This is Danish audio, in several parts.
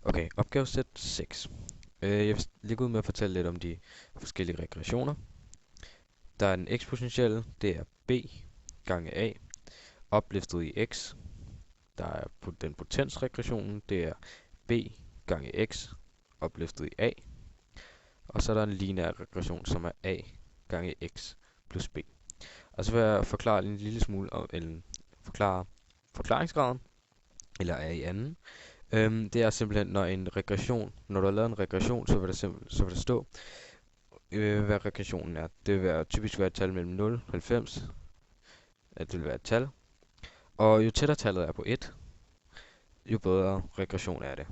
Okay, opgavesæt 6. Jeg vil lægge ud med at fortælle lidt om de forskellige regressioner. Der er den eksponentielle, det er b gange a, opløftet i x. Der er den potensregressionen, det er b gange x, opløftet i a. Og så er der en lineær regression, som er a gange x plus b. Og så vil jeg forklare en lille smule om, eller forklare forklaringsgraden, eller a i anden. Det er simpelthen, når du har lavet en regression, så vil der stå, hvad regressionen er. Det vil typisk være et tal mellem 0 og 90. Det vil være et tal. Og jo tættere tallet er på 1, jo bedre regression er det.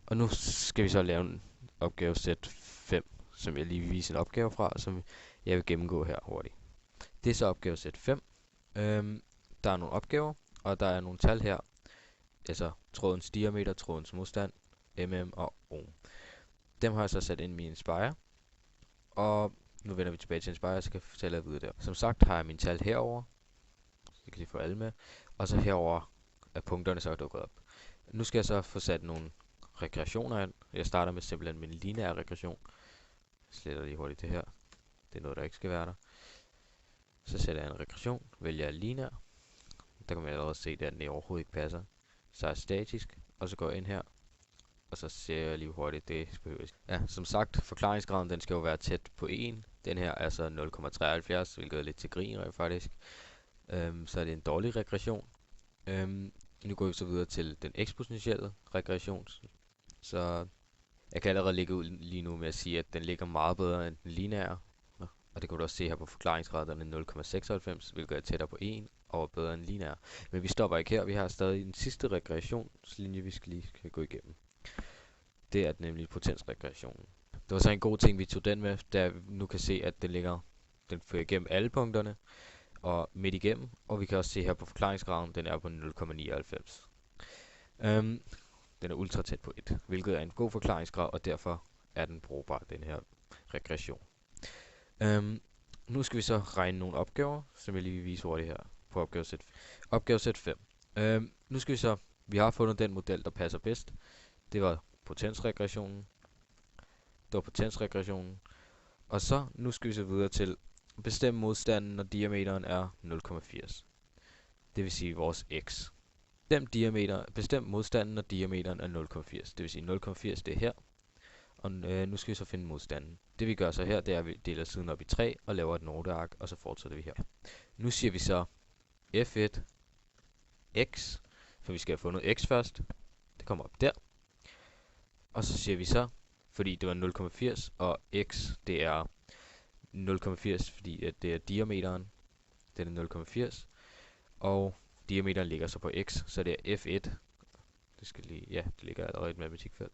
Og nu skal vi så lave en opgavesæt 5, som jeg lige vil vise en opgave fra, som jeg vil gennemgå her hurtigt. Det er så opgavesæt 5. Der er nogle opgaver, og der er nogle tal her. Altså trådens diameter, trådens modstand, og ohm. Dem har jeg så sat ind i Inspire. Og nu vender vi tilbage til Inspire, så kan jeg fortælle jer videre der. Som sagt har jeg mine tal herover. Så jeg kan lige få alle med. Og så herover er punkterne så dukket op. Nu skal jeg så få sat nogle regressioner ind. Jeg starter med simpelthen min lineære regression. Jeg sletter lige hurtigt det her. Det er noget, der ikke skal være der. Så sætter jeg en regression. Vælger lineær. Der kan man allerede se, at den overhovedet ikke passer. Så er jeg statisk. Og så går jeg ind her. Og så ser jeg lige hurtigt det. Ja, som sagt, forklaringsgraden den skal jo være tæt på 1. Den her er så 0,73, hvilket er lidt til grin faktisk. Så er det en dårlig regression. Nu går vi så videre til den eksponentielle regression. Så jeg kan allerede lægge ud lige nu med at sige, at den ligger meget bedre end den lineære. Og det kan du også se her på forklaringsgraden, den er 0,96, hvilket er tættere på 1 og er bedre end lineær. Men vi stopper ikke her, vi har stadig den sidste regressionslinje, vi skal lige gå igennem. Det er nemlig potensregressionen. Det var så en god ting, vi tog den med, da vi nu kan se, at den fører igennem alle punkterne og midt igennem. Og vi kan også se her på forklaringsgraden, den er på 0,99. Den er ultra tæt på 1, hvilket er en god forklaringsgrad, og derfor er den brugbar, den her regression. Nu skal vi så regne nogle opgaver, som jeg lige vil vise hurtigt her på opgavesæt 5. Nu skal vi har fundet den model, der passer bedst. Det var potensregressionen. Og så nu skal vi så videre til bestemme modstanden, når diameteren er 0,80. Det vil sige vores x. Bestem modstanden, når diameteren er 0,80. Det vil sige 0,80 det er her. Og nu skal vi så finde modstanden. Det vi gør så her, det er, at vi deler siden op i 3 og laver et noteark, og så fortsætter vi her. Nu siger vi så f1 x, for vi skal have fundet x først. Det kommer op der. Og så siger vi så, fordi det var 0,80, og x det er 0,80, fordi at det er diameteren. Den er 0,80. Og diameteren ligger så på x, så det er f1. Det ligger allerede i et matematikfelt.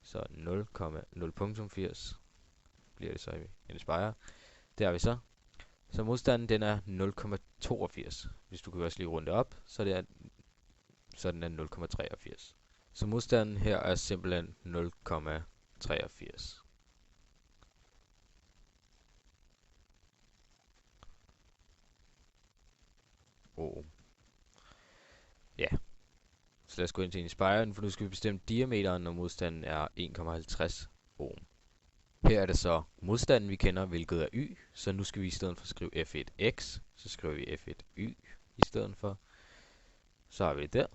Så 0,0.80 bliver det så i Inspire. Der er vi så. Så modstanden den er 0,82. Hvis du kan også lige runde op, så den er 0,83. Så modstanden her er simpelthen 0,83. Ja. Så lad os gå ind til Inspire, for nu skal vi bestemme diameteren, når modstanden er 1,50 ohm. Her er det så modstanden, vi kender, hvilket er y. Så nu skal vi i stedet for skrive f1x, så skriver vi f1y i stedet for. Så har vi det der.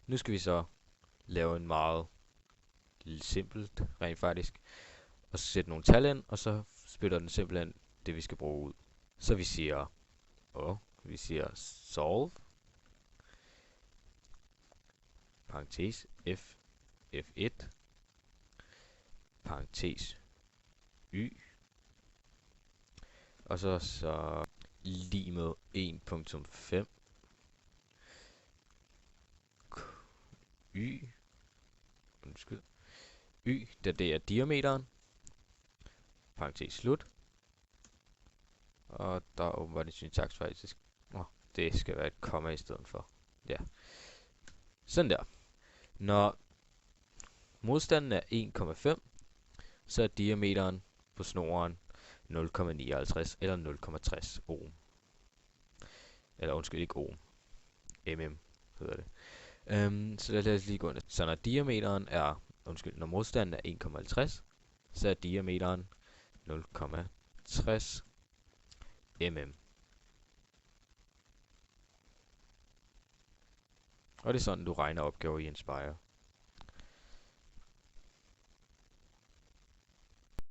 Nu skal vi så lave en meget simpelt, rent faktisk, og så sætte nogle tal ind, og så spytter den simpelthen det, vi skal bruge ud. Så vi siger solve, parentes f1, parentes y, og så lige med 1.5 y, da det er diameteren, parentes slut, og der er åbenbart en syntaksfejl, det skal være et komma i stedet for. Ja. Sådan der. Når modstanden er 1,5, så er diameteren på snoren 0,59 eller 0,60 ohm. Eller undskyld, ikke ohm. Hedder det. Så lad os lige gå ind. Så når diameteren er, når modstanden er 1,50, så er diameteren 0,60 mm. Og det er sådan, du regner opgaver i Inspire.